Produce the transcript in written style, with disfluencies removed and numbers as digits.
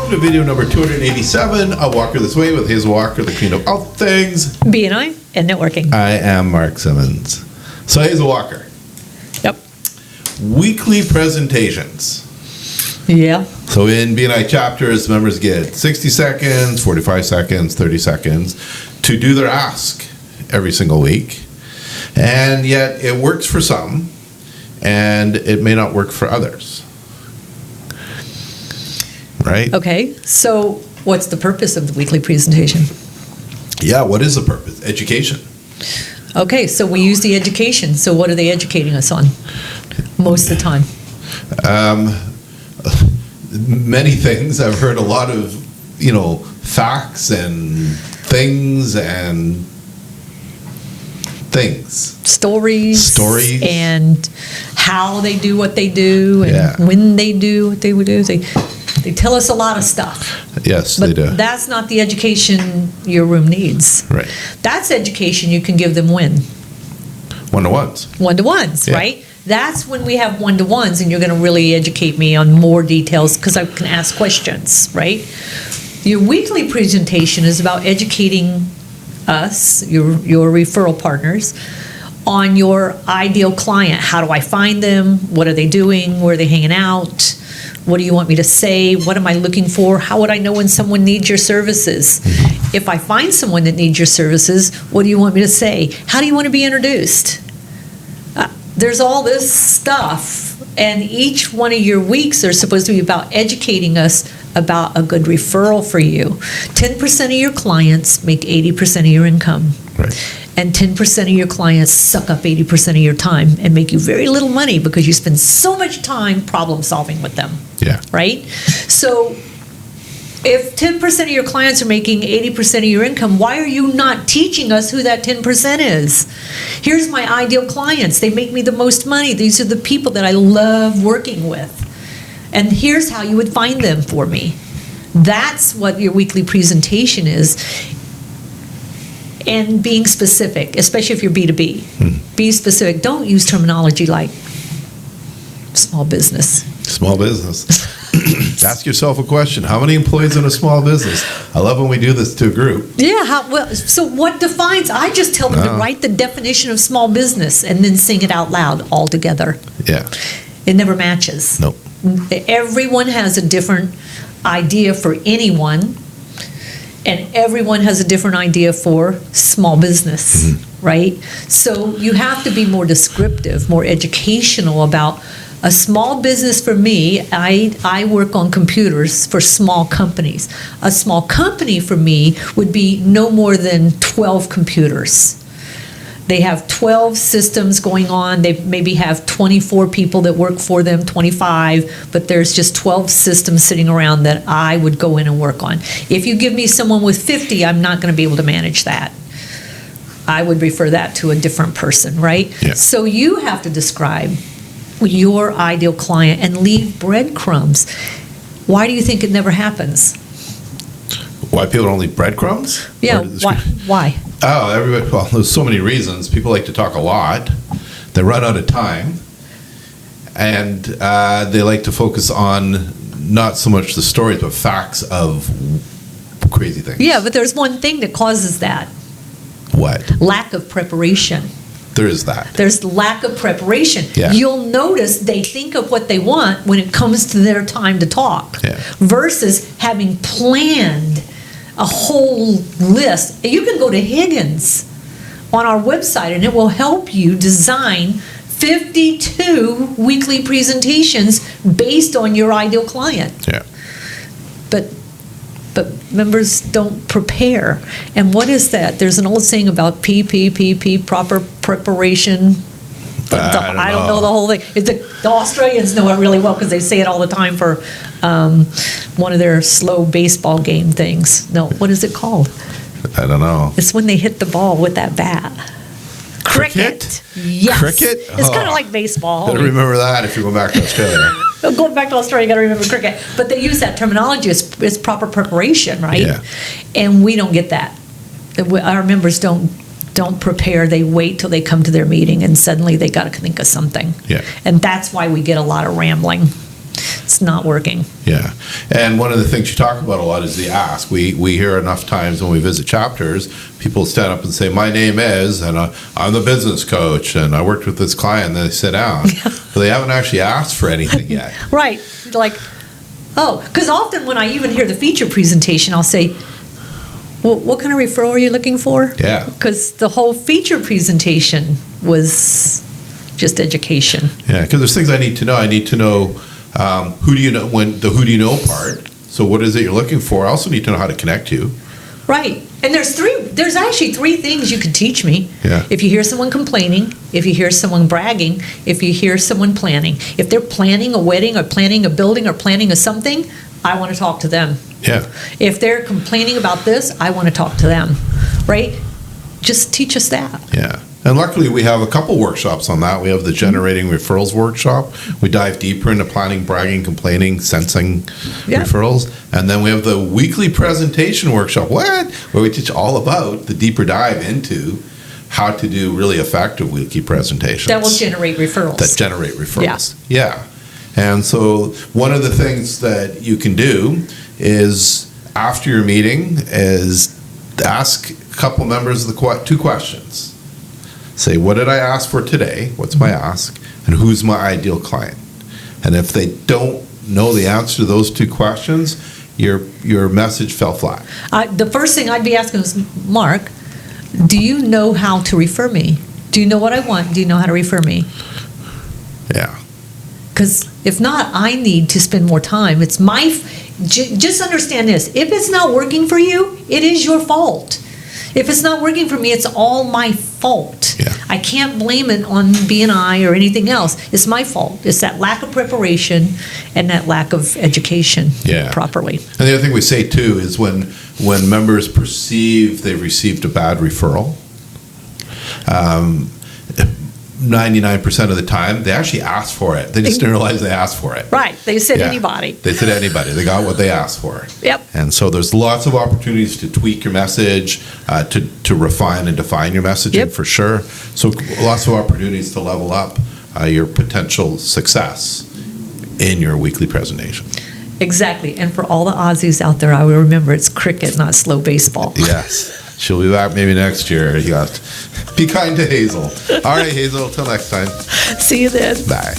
Welcome to video number 287 of Walker This Way with Hazel Walker, the queen of all things BNI and networking. I am Mark Simmons. So Hazel Walker. Yep. Weekly presentations. Yeah. So in BNI chapters, members get 60 seconds, 45 seconds, 30 seconds to do their ask every single week. And yet it works for some, and it may not work for others. Right? Okay. So what's the purpose of the weekly presentation? Yeah, what is the purpose? Education. Okay, so we use the education. So what are they educating us on most of the time? Many things. I've heard a lot of, facts and things and things. Stories. And how they do what they do and when they do what they would do. They tell us a lot of stuff. Yes, but they do. That's not the education your room needs. Right. That's education you can give them when? One-to-ones. One-to-ones, Yeah. right? That's when we have one-to-ones, and you're going to really educate me on more details because I can ask questions, right? Your weekly presentation is about educating us, your referral partners, on your ideal client. How do I find them? What are they doing? Where are they hanging out? What do you want me to say? What am I looking for? How would I know when someone needs your services? If I find someone that needs your services, what do you want me to say? How do you want to be introduced? There's all this stuff, and each one of your weeks are supposed to be about educating us about a good referral for you. 10% of your clients make 80% of your income. Right. And 10% of your clients suck up 80% of your time and make you very little money because you spend so much time problem solving with them. Yeah. Right? So if 10% of your clients are making 80% of your income, why are you not teaching us who that 10% is? Here's my ideal clients. They make me the most money. These are the people that I love working with. And here's how you would find them for me. That's what your weekly presentation is. And being specific, especially if you're B2B. Be specific. Don't use terminology like small business. Small business. Ask yourself a question. How many employees in a small business? I love when we do this to a group. Yeah. So what defines? I just tell them to write the definition of small business and then sing it out loud all together. Yeah. It never matches. Nope. Everyone has a different idea for anyone. And everyone has a different idea for small business, right? So you have to be more descriptive, more educational about a small business. For me, I work on computers for small companies. A small company for me would be no more than 12 computers. They have 12 systems going on. They maybe have 24 people that work for them, 25, but there's just 12 systems sitting around that I would go in and work on. If you give me someone with 50, I'm not going to be able to manage that. I would refer that to a different person, right? Yeah. So you have to describe your ideal client and leave breadcrumbs. Why do you think it never happens? Why people don't leave breadcrumbs? Yeah, why? Oh, everybody. Well, there's so many reasons. People like to talk a lot. They run out of time, and they like to focus on not so much the stories, but facts of crazy things. Yeah, but there's one thing that causes that. What? Lack of preparation. There is that. There's lack of preparation. Yeah. You'll notice they think of what they want when it comes to their time to talk, versus having planned a whole list. You can go to Higgins on our website and it will help you design 52 weekly presentations based on your ideal client. Yeah. But members don't prepare. And what is that? There's an old saying about PPPP, proper preparation. I don't know the whole thing. The Australians know it really well because they say it all the time for one of their slow baseball game things. No, what is it called? I don't know. It's when they hit the ball with that bat. Cricket? Yes. Cricket? It's kind of like baseball. Better remember that if you go back to Australia. Going back to Australia, you got to remember cricket. But they use that terminology as proper preparation, right? Yeah. And we don't get that. Our members don't prepare. They wait till they come to their meeting and suddenly they got to think of something. Yeah. And that's why we get a lot of rambling. it's not working. Yeah. And one of the things you talk about a lot is the ask. We hear enough times when we visit chapters, people stand up and say, my name is, and I'm the business coach, and I worked with this client, and then they sit down. But they haven't actually asked for anything yet. Right. Like, oh, because often when I even hear the feature presentation, I'll say, well, what kind of referral are you looking for? Yeah. Because the whole feature presentation was just education. Yeah, because there's things I need to know. I need to know who do you know, when the who do you know part. So what is it you're looking for? I also need to know how to connect you. Right. And there's actually three things you could teach me. Yeah. If you hear someone complaining, if you hear someone bragging, if you hear someone planning. If they're planning a wedding or planning a building or planning a something, I want to talk to them. Yeah. If they're complaining about this, I want to talk to them. Right? Just teach us that. Yeah. And luckily, we have a couple workshops on that. We have the Generating Referrals workshop. We dive deeper into planning, bragging, complaining, sensing referrals. And then we have the weekly presentation workshop, where we teach all about the deeper dive into how to do really effective weekly presentations. That will generate referrals. That generate referrals. Yeah. And so one of the things that you can do is, after your meeting, is ask a couple members of the two questions. Say, what did I ask for today? What's my ask? And who's my ideal client? And if they don't know the answer to those two questions, your message fell flat. The first thing I'd be asking is, Mark, do you know how to refer me? Do you know what I want? Do you know how to refer me? Yeah. Because if not, I need to spend more time. It's just understand this. If it's not working for you, it is your fault. If it's not working for me, it's all my fault. Yeah. I can't blame it on BNI or anything else. It's my fault. It's that lack of preparation and that lack of education properly. And the other thing we say too is when members perceive they've received a bad referral, 99% of the time, they actually asked for it. They just didn't realize they asked for it. Right. They said anybody. They said anybody. They got what they asked for. Yep. And so there's lots of opportunities to tweak your message, to refine and define your messaging for sure. So lots of opportunities to level up your potential success in your weekly presentation. Exactly. And for all the Aussies out there, I will remember it's cricket, not slow baseball. Yes. She'll be back maybe next year. Be kind to Hazel. All right, Hazel, till next time. See you then. Bye.